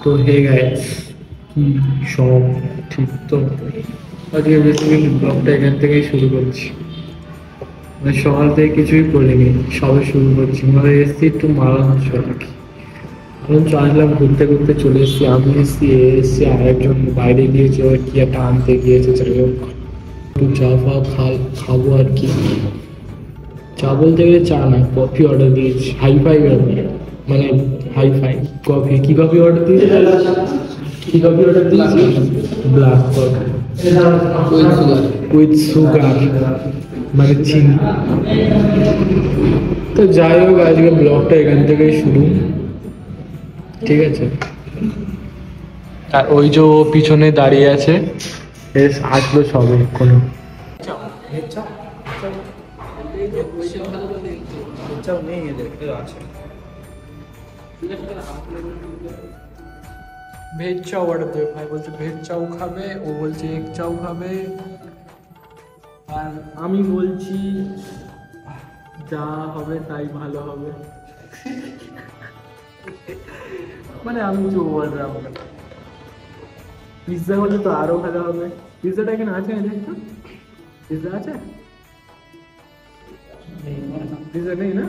তো hey guys, কি সব ঠিক তো? আজকে বেসিক্যালি ব্লগটা এখান থেকেই শুরু করছি। মানে সকাল থেকে কিছুই করিনি, সবে শুরু করছি। মানে এসছি একটু মারাঞ্চ আর কি। মারাঞ্চ আসলাম, ঘুরতে ঘুরতে চলে এসেছি। আমি এসছি আরেকজন বাইরে গিয়েছে, ওরা কি একটা আনতে গিয়েছে। যাই হোক, একটু চা ফা খাবো আর কি। চা বলতে গেলে চা না, কফি অর্ডার দিয়েছি। হাই ফাই মানে হাই ফাই কফি। কি কফি অর্ডার দিয়েছি? কি কফি অর্ডার দিয়েছি? ব্ল্যাক কফি উইথ সুগার, মানে চিনি। তো যাই হোক, আজকে ব্লগটা এখান থেকেই শুরু, ঠিক আছে? আর ওই যে ও পিছনে দাঁড়িয়ে আছে, বেশ আসলো সবে এক্ষুনি। ভেজ চাও অর্ডার দেবে। ভাই বলছে ভেজ চাও খাবে, ও বলছে এগ চাও খাবে, আর আমি বলছি যা হবে তাই ভালো হবে। মানে আমি কিছু বললাম না। পিৎজা হলে তো আরো ভালো হবে। পিৎজাটা এখানে আছে না? দেখতো পিৎজা আছে? পিৎজা নেই না?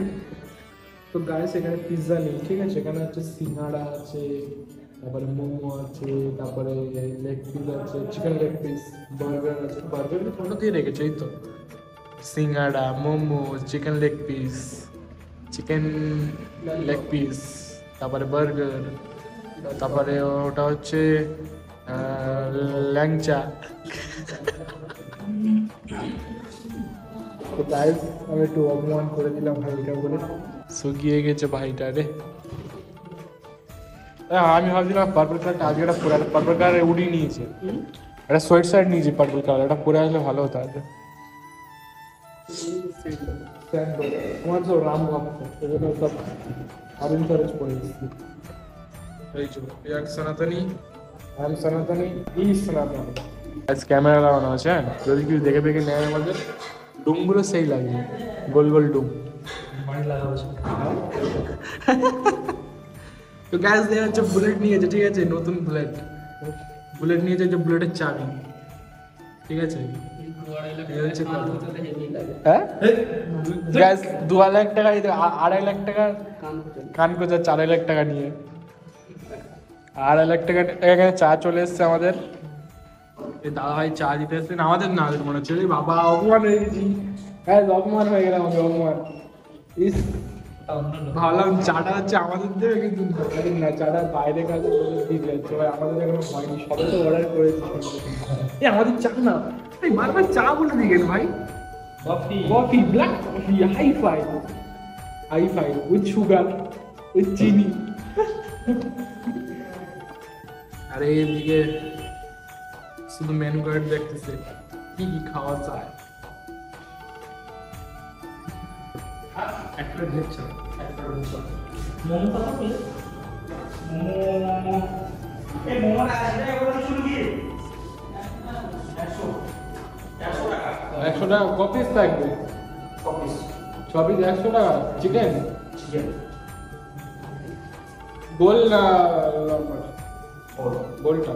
তো গাইস এখানে পিৎজা নেই, ঠিক আছে? এখানে হচ্ছে সিঙ্গাড়া আছে, তারপরে মোমো আছে, তারপরে লেগ পিস আছে, চিকেন লেগ পিস, বার্গার আছে। বার্গার ফটো দিয়ে রেখেছে, এই তো। সিঙ্গাড়া, momo, chicken leg piece, chicken leg piece, তারপরে বার্গার, তারপরে ওটা হচ্ছে ল্যাংচা। তো গাইস আমি একটু অপমান করে দিলাম ভাইটা বলে, শুকিয়ে গেছে ভাইটা রে। আমি ভাবছিলাম পার্পল কালারটা আজকে একটা পরে, পার্পল কালার উড়িয়ে নিয়েছে, একটা সোয়েট শার্ট নিয়েছি পার্পল কালার, এটা পরে আসলে ভালো হতো আজকে। তোমার তো রাম ভক্ত, এজন্য সব অরেঞ্জ অরেঞ্জ পরে দিচ্ছি। এই যে এক সনাতনী, আম সনাতনী, ই সনাতনী। আজ ক্যামেরা লাগানো আছে, হ্যাঁ? যদি কিছু দেখে দেখে নেয় আমাদের, ডুমগুলো সেই লাগে, গোল গোল ডুম। তো গ্যাস দেওয়া হচ্ছে, বুলেট নিয়েছে, ঠিক আছে? নতুন বুলেট, বুলেট নিয়েছে, যে বুলেটের চাবি, ঠিক আছে? হ্যাঁ গ্যাস 2,00,000 টাকা, 2.5 লাখ টাকা কান কোচা, 4.5 লাখ টাকা নিয়ে, 2.5 লাখ টাকা এখানে চা চলে এসছে আমাদের। এই দাদা ভাই চা দিতে এসছেন আমাদের, না মনে হচ্ছে বাবা অপমান হয়ে গেছি। হ্যাঁ অপমান হয়ে গেলাম, আমাকে অপমান। ইস, ভাবলাম চাটা হচ্ছে আমাদের দেবে, কিন্তু না, চাটা বাইরে কাছে দিয়ে যাচ্ছে ভাই, আমাদের এখনো হয়নি, সবাই তো অর্ডার করেছি। এই আমাদের চা না, এই বারবার চা বলে দিয়ে গেল ভাই। Coffee, coffee, black coffee, hi-fi, hi-fi with sugar, with চিনি। আরে এদিকে শুধু মেনু কার্ড দেখতেছে, কি কি খাওয়া যায়। একটা ভেজ চা, একটা ভেজ চা। মোমো কত প্লেট? মোমো এই মোমো আসলে এগুলো শুরু কি 100 টাকা। 100 টাকা কপিস থাকবে, কপিস সবই 100 টাকা। চিকেন, চিকেন গোল না লম্বা? গোলটা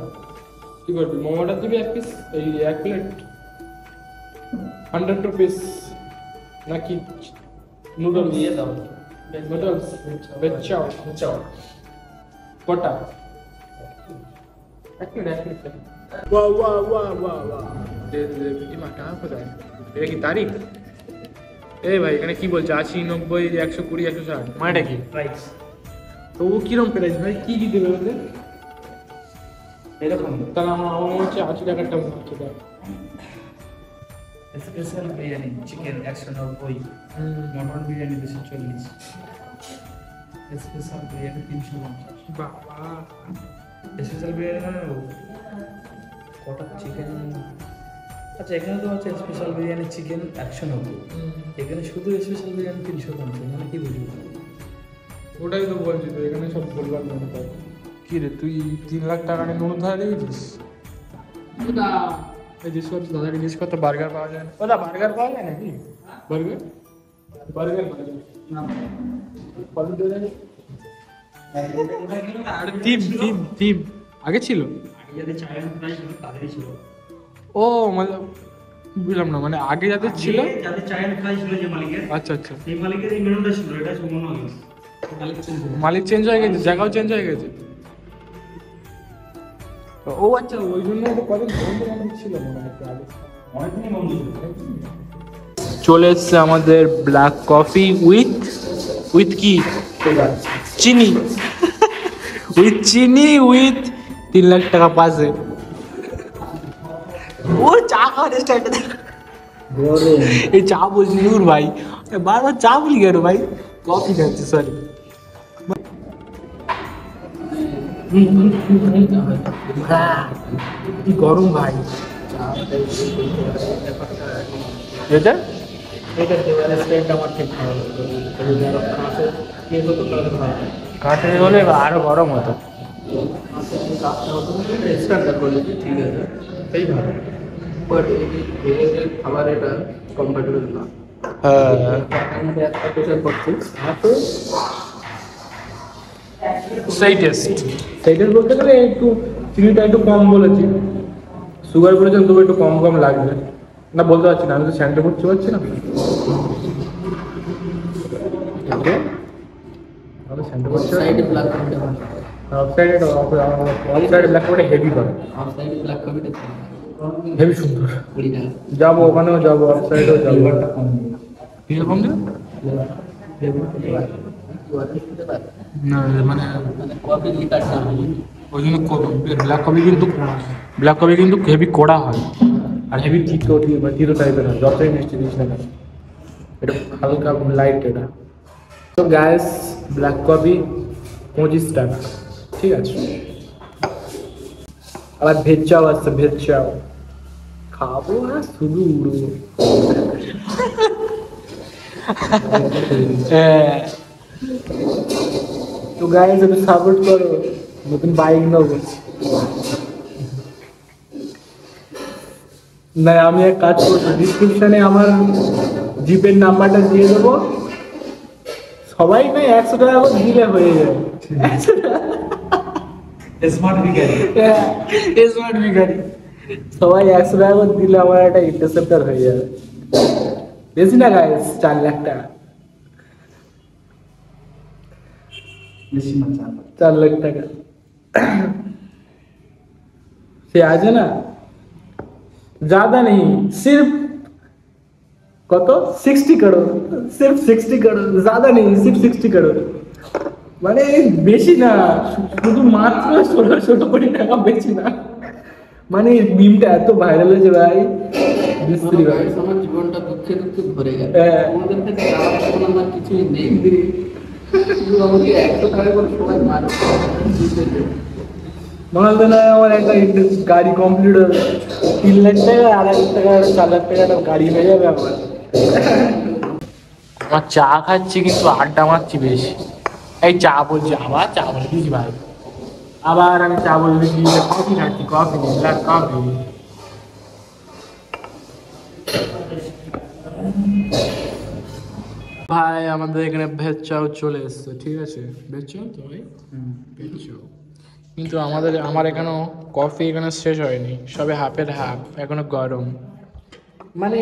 কি করবি? মোমোটা দিবি 1 পিস, এই 1 প্লেট 100 রুপিস, নাকি নুডলস দিয়ে দাও? নুডলস, ভেজ চাও, চাও কটা? 1 প্লেট, 1 প্লেট। বাহ বাহ বাহ বাহ বাহ, দে দে বিটি মা, টাকা কোথায়? এটা কি তারিখ? এই ভাই এখানে কি বলছে? 80, 90, 120, 160, মানেটা কি প্রাইস? তো ও কিরম প্রাইস ভাই? কি কি দেবে ওদের এরকম? তাহলে আমার মনে হচ্ছে 80 টাকারটা মনে হচ্ছে। Special biryani chicken 190, mutton biryani 240, special biryani 350। বাবা, স্পেশাল বিরিয়ানি মানে কটা চিকেন? আচ্ছা এখানে তো আছে স্পেশাল বিরিয়ানি চিকেন 190, এখানে শুধু স্পেশাল বিরিয়ানি 350, মানে কি বুঝবো? ওটাই তো বলছি, তো এখানে সব ভুলভাল মনে পাই। কি রে, তুই 3 লাখ টাকা নিয়ে নুন ধরে দিয়েছিস? ওটা জিজ্ঞেস করতো, দাদাকে জিজ্ঞেস করতো বার্গার পাওয়া যায় না। ওটা বার্গার পাওয়া যায় নাকি? বার্গার, বার্গার পাওয়া যায় না। কত দেবে? থিম থিম থিম আগে ছিল। ও মানে বুঝলাম না, মানে আগে যাদের ছিল আচ্ছা আচ্ছা, মালিক চেঞ্জ হয়ে গেছে, জায়গাও চেঞ্জ হয়ে গেছে। ও আচ্ছা, ওই জন্য কদিন বন্ধ ছিল মনে হয় আগে। চলে এসছে আমাদের ব্ল্যাক কফি উইথ কি চিনি, উইথ চিনি উইথ 3 লাখ টাকা পাশে। ও চা খাওয়ার স্টাইলটা দেখ, এই চা বলছি নূর ভাই, বারবার চা বলি কেন ভাই, কফি খাচ্ছে সরি। কি গরম ভাই এটা, এটা দেওয়ালের স্টাইলটা আমার ঠিক ভালো লাগতো, কাঠে হলে আরো গরম হতো। ঠিক আছে, সেই ভালো, বাট খাবার এটা কমফর্টেবল না। হ্যাঁ একটা প্রেশার করছে সেই টেস্ট বলতে গেলে একটু চিনিটা একটু কম বলেছি, সুগার বলেছেন তবু একটু কম কম লাগবে না, বলতে পারছি না, আমি তো স্যান্ডে করতে পারছি না। সাইডে ব্ল্যাক কফিটা ভালো, ব্ল্যাক কফিটা হেভি করে, সাইডে ব্ল্যাক কফিটা হেভি সুন্দর। 20 টাকা যাবো ওখানেও যাবো, অফসাইডেও যাবো। কিরকম দিন না মানে কফি লিকারটা ওই জন্য ব্ল্যাক কফি কিন্তু হেভি কড়া হয়, আর হেভি তিতো তিতো টাইপের হয়, যতই মিষ্টি দিস না কেন। এটা হালকা লাইট এটা। তো গ্যাস ব্ল্যাক কফি 25 টাকা, ঠিক আছে। আবার ভেজ চাও আসছে, ভেজ চাও খাবো আর শুধু উড়বো। তো গাইস একটু সাপোর্ট করো, নতুন বাইক নেবো। না আমি এক কাজ করবো, ডিসক্রিপশনে আমার জিপের নাম্বারটা দিয়ে দেবো, সবাই না 100 টাকা করে দিলে হয়ে যাবে। স্মার্ট ভিখারি, স্মার্ট ভিখারি, সবাই 100 টাকা করে দিলে আমার একটা ইন্টারসেপ্টার হয়ে যাবে। বেশি না গাইস, 4 লাখ টাকা, বেশি না 4 লাখ টাকা। সে আছে না, ज्यादा नहीं, सिर्फ কত 60 करोड़, सिर्फ 60 करोड़, ज्यादा नहीं सिर्फ 60 करोड़, মানে বেশি না, শুধু মাত্র 16 কোটি টাকা, বেশি না। মানে মিমটা এত ভাইরাল হয়েছে ভাই, বিশ্রী ভাই। আমার জীবনটা দুঃখে দুঃখে ভরে গেল, হ্যাঁ। আমাদের কাছে আমার কিছুই নেই, শুধু আমাকে 100 টাকা করে সবাই মারে। মনে না আমার একটা গাড়ি কমপ্লিট হবে, 3 লাখ টাকা, 2.5 টাকা, 4 লাখ টাকা একটা গাড়ি হয়ে যাবে আমার। আমার চা খাচ্ছি কিন্তু আড্ডা মারছি বেশি, এই চা বলছি, আবার চা বলে দিয়েছি ভাই, আবার আমি চা বলে দিয়েছি, কফি খাচ্ছি, কফি ব্ল্যাক কফি। ভাই আমাদের এখানে ভেজ চাও চলে এসছে, ঠিক আছে, ভেজ চাও তো ভাই, ভেজ চাও। কিন্তু আমার এখানেও কফি এখানে শেষ হয়নি, সবে হাফের হাফ, এখনো গরম। মানে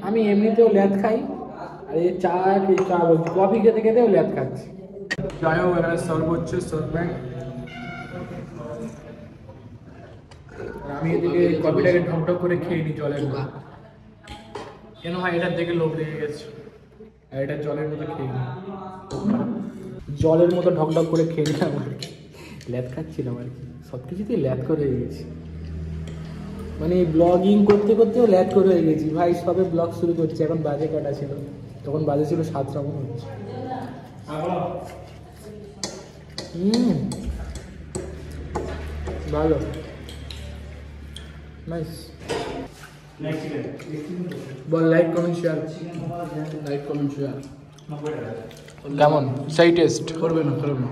আমি এমনিতেও ল্যাদ খাই, আর এই চা বলছি, কফি খেতে খেতেও ল্যাদ খাচ্ছি। যাই হোক, এখানে সার্ভ হচ্ছে সার্ভমেন্ট, আমি এদিকে কফিটাকে ঢকঢক করে খেয়ে নিই জলের মতো, কেন ভাই এটার দেখে লোভ লেগে গেছে, আর এটা জলের মতো খেয়ে নিই, জলের মতো ঢকঢক করে খেয়ে নিলাম, ল্যাদ খাচ্ছিলাম আর কি, সব কিছুতেই ল্যাদ করে হয়ে গেছি। মানে ব্লগিং করতে করতেও ল্যাদ করে হয়ে গেছি ভাই, সবে ব্লগ শুরু করছি, এখন বাজে কটা ছিল, তখন বাজে ছিল 7টা মনে হচ্ছে। ভালো, নাইস। বল like comment share, like comment share কেমন সেই টেস্ট করবে না, করবে না।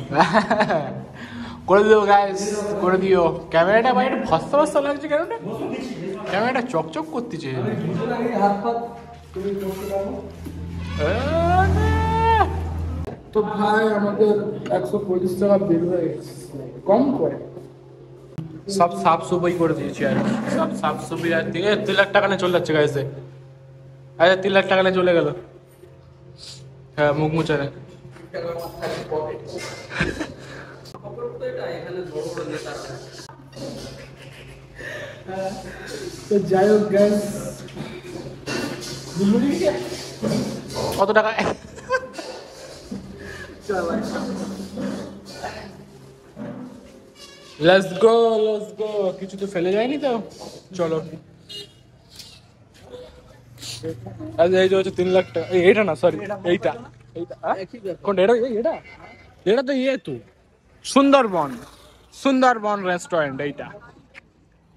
করে দিও গাইস, করে দিও। ক্যামেরাটা ভাই একটু ভস্তা ভস্তা লাগছে, কেন ক্যামেরাটা চকচক করতেছে। তো ভাই আমাদের 125 টাকা বিল হয়ে গেছে, কম করে। সব সাফ সুফাই করে দিয়েছি আর সব সাফ সুফি আর দিয়ে 3 লাখ টাকা নিয়ে চলে যাচ্ছে গাইছে। আচ্ছা 3 লাখ টাকা নিয়ে চলে গেল। হ্যাঁ মুখ মুছানে তো যাই হোক গ্যাস কত টাকা? লেটস গো কিছু তো ফেলে যায়নি তো, চলো। আচ্ছা এই যে হচ্ছে 3 লাখ টাকা, এইটা না সরি এইটা কোনটা? এটা এটা তো ইয়ে তো সুন্দরবন রেস্টুরেন্ট এইটা।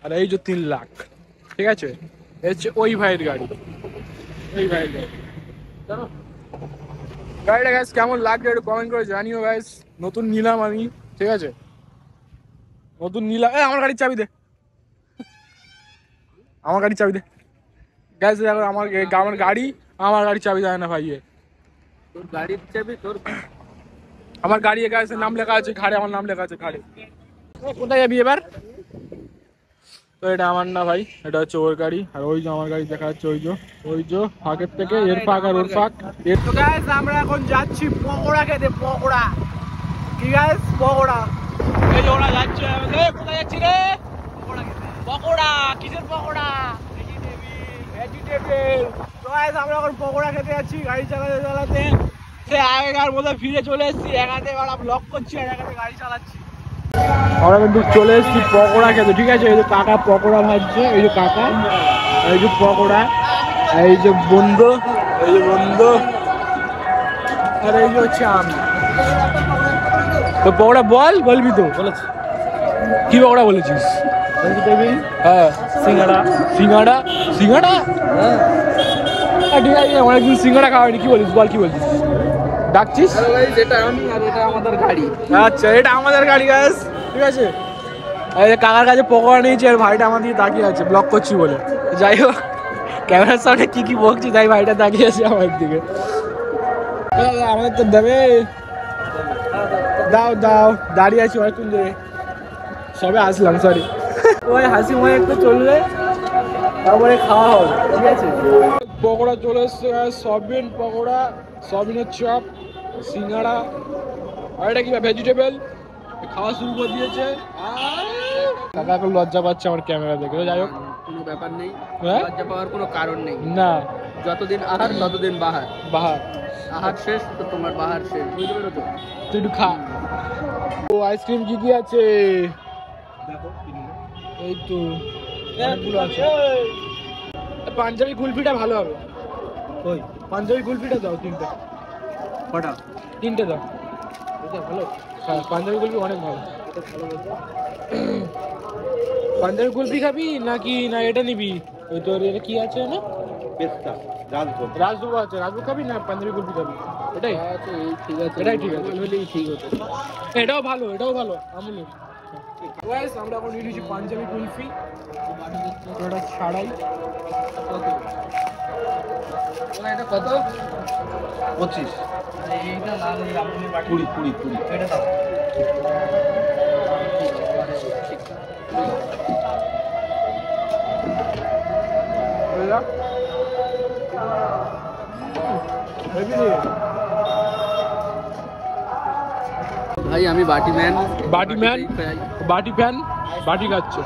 আর এই যে 3 লাখ, ঠিক আছে, এই হচ্ছে ওই ভাইয়ের গাড়ি, ওই ভাইয়ের গাড়ি। চলো গাড়িটা গাইস কেমন লাগবে একটু কমেন্ট করে জানিও গাইস। নতুন নিলাম আমি, ঠিক আছে, নতুন নিলাম। আমার গাড়ির চাবি দে, আমার গাড়ির চাবি দে গাইস। আমার গাড়ি, আমার গাড়ির চাবি দেয় না ভাই। তোর গাড়ির চাবি তোর? আমার গাড়ি গাইস নাম লেখা আছে ঘাড়ে, আমার নাম লেখা আছে ঘাড়ে। কোথায় যাবি এবার? তো এটা আমার না ভাই, এটা হচ্ছে ওর গাড়ি। আর ওই যে আমার গাড়ি দেখা যাচ্ছে, ওই যে ফাঁকের থেকে এর ফাঁক আর ওর ফাঁক। তো গাইস আমরা এখন যাচ্ছি পকোড়া খেতে, পকোড়া। কি গাইস পকোড়া, এই যে ওরা যাচ্ছে। কোথায় যাচ্ছি রে? পকোড়া খেতে। পকোড়া কিসের পকোড়া? ভেজিটেবল। তো গাইস আমরা এখন পকোড়া খেতে যাচ্ছি গাড়ি চালাতে চালাতে। সে আগেকার মতো ফিরে চলে এসেছি, এক হাতে আমরা ব্লগ করছি আর এক হাতে গাড়ি চালাচ্ছি। আমরা কিন্তু চলে এসেছি পকোড়া খেতে, ঠিক আছে। এই যে কাকা পকোড়া ভাজছে, এই যে কাকা, এই যে পকোড়া, এই যে বন্ধু, এই যে বন্ধু, আর এই যে হচ্ছে আমি। তো পকোড়া বলবি তো? বলেছি। কি পকোড়া বলেছিস? হ্যাঁ সিঙ্গাড়া। সিঙ্গাড়া সিঙ্গাড়া ঠিক আছে, অনেকদিন সিঙ্গাড়া খাওয়ানি। কি বলিস বল, কি বলছিস? ডাকছিস? এটা আমি আর এটা আমাদের গাড়ি। আচ্ছা এটা আমাদের গাড়ি গাইস, ঠিক আছে। এই যে কাকার কাছে পকোড়া নিয়েছি আর ভাইটা আমার দিকে তাকিয়ে আছে ব্লগ করছি বলে। যাই হোক ক্যামেরার সামনে কি বকছি তাই ভাইটা তাকিয়ে আছে আমার দিকে। আমাদের তো দেবে, দাও দাঁড়িয়ে আছি অনেকক্ষণ ধরে, সবে আসলাম সরি। ওই হাসি মনে একটু চলবে তারপরে খাওয়া হবে, ঠিক আছে। পকোড়া চলে এসছে, সয়াবিন পকোড়া, সয়াবিনের চপ, সিঙ্গাড়া, আর এটা কি ভেজিটেবল খাওয়া শুরু করে দিয়েছে। কাকা এখন লজ্জা পাচ্ছে আমার ক্যামেরা দেখে। যাই হোক কোনো ব্যাপার নেই, হ্যাঁ? লজ্জা পাওয়ার কোনো কারণ নেই। না যতদিন আহার ততদিন বাহার। বাহার, আহার শেষ তো তোমার বাহার শেষ, বুঝতে পেরেছো তো? তুই একটু খা। ও আইসক্রিম কি আছে? এই তো অনেকগুলো আছে। পাঞ্জাবি কুলফিটা ভালো হবে। ওই পাঞ্জাবি কুলফিটা দাও তিনটে। কটা? তিনটে দাও। এটা ভালো, হ্যাঁ পাঞ্জাবি কুলফি অনেক ভালো। পাঞ্জাবি কুলফি খাবি নাকি না এটা নিবি? ওই তোর এটা কি আছে না, পেস্তা, রাজভোগ আছে, রাজভোগ খাবি না পাঞ্জাবি কুলফি খাবি? এটাই আচ্ছা এই ঠিক আছে, এটাই ঠিক আছে। হলেই ঠিক হতো। এটাও ভালো, এটাও ভালো আমুলের। গাইস আমরা এখন নিয়ে নিয়েছি পাঞ্জাবি কুলফি, ওটা ছাড়াই। এটা কত? 25। এইটা লাল আমুলের বাটি 20। এটা দাও। ভাই আমি বাটি ম্যান, বাটি ফ্যান, বাটি খাচ্ছে।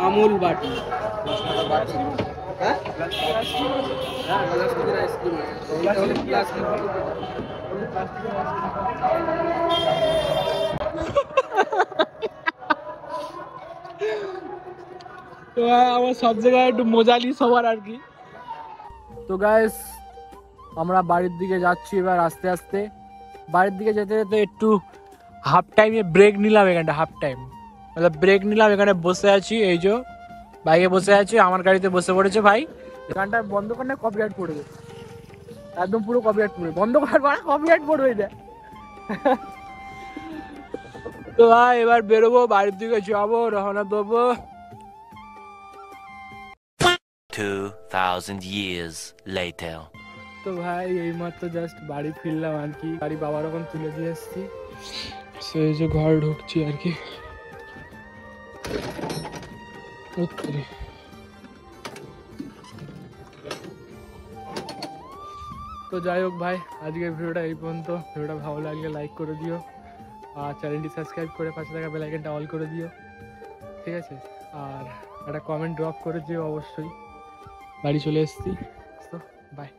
আমুল বাটি। হ্যাঁ প্লাস্টিকের আইসক্রিম আছে, প্লাস্টিক। তো আমার সব জায়গায় একটু মজালি সবার আর কি। তো গাইস আমরা বাড়ির দিকে যাচ্ছি এবার আস্তে আস্তে। বাড়ির দিকে যেতে যেতে একটু হাফ টাইমে ব্রেক নিলাম, এখানটা হাফ টাইম ব্রেক নিলাম। এখানে বসে আছি, এই যে বাইকে বসে আছি, আমার গাড়িতে বসে পড়েছে ভাই। গানটা বন্ধ করে না, কপিরাইট পড়বে একদম, পুরো কপিরাইট পড়বে। বন্ধ করার পর কপিরাইট পড়বে এটা। তো ভাই এবার বেরোবো, বাড়ির দিকে যাবো, রওনা দেবো। 2000 years later. তো তো ভাই এইমাত্র জাস্ট বাড়ি ফিরলাম আর কি, বাড়ি বাবার ওখান তুলে দিয়ে এসছি, সেই যে ঘর ঢুকছি আর কি। তো যাই হোক ভাই, আজকের ভিডিওটা এই পর্যন্ত। ভিডিওটা ভালো লাগলে লাইক করে দিও, আর চ্যানেলটি সাবস্ক্রাইব করে পাশে থাকা বেল আইকনটা অল করে দিও, ঠিক আছে? আর একটা কমেন্ট ড্রপ করে দিও অবশ্যই। বাড়ি চলে এসেছি, তো বাই।